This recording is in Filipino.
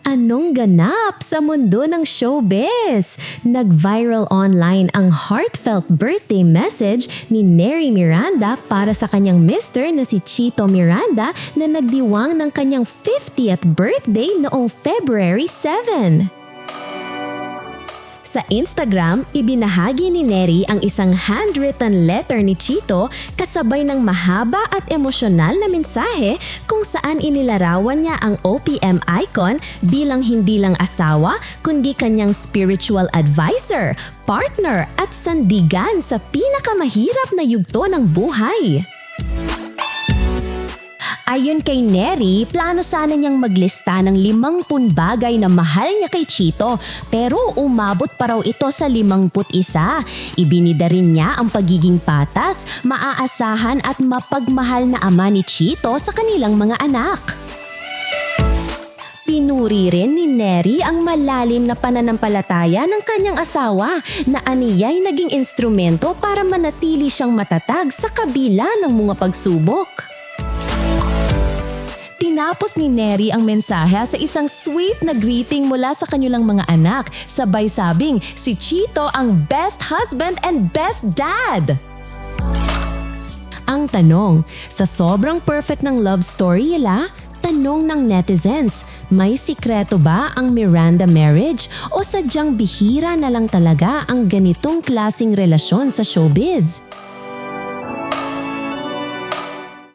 Anong ganap sa mundo ng showbiz? Nag-viral online ang heartfelt birthday message ni Neri Miranda para sa kanyang mister na si Chito Miranda na nagdiwang ng kanyang 50th birthday noong February 7. Sa Instagram, ibinahagi ni Neri ang isang handwritten letter ni Chito kasabay ng mahaba at emosyonal na mensahe kung saan inilarawan niya ang OPM icon bilang hindi lang asawa kundi kanyang spiritual advisor, partner at sandigan sa pinakamahirap na yugto ng buhay. Ayon kay Neri, plano sana niyang maglista ng 50 bagay na mahal niya kay Chito pero umabot pa raw ito sa 51. Ibinida rin niya ang pagiging patas, maaasahan at mapagmahal na ama ni Chito sa kanilang mga anak. Pinuri rin ni Neri ang malalim na pananampalataya ng kanyang asawa na aniya'y naging instrumento para manatili siyang matatag sa kabila ng mga pagsubok. Tinapos ni Neri ang mensahe sa isang sweet na greeting mula sa kanilang mga anak, sabay sabing si Chito ang best husband and best dad. Ang tanong, sa sobrang perfect ng love story nila, tanong ng netizens, may sikreto ba ang Miranda marriage o sadyang bihira na lang talaga ang ganitong klaseng relasyon sa showbiz?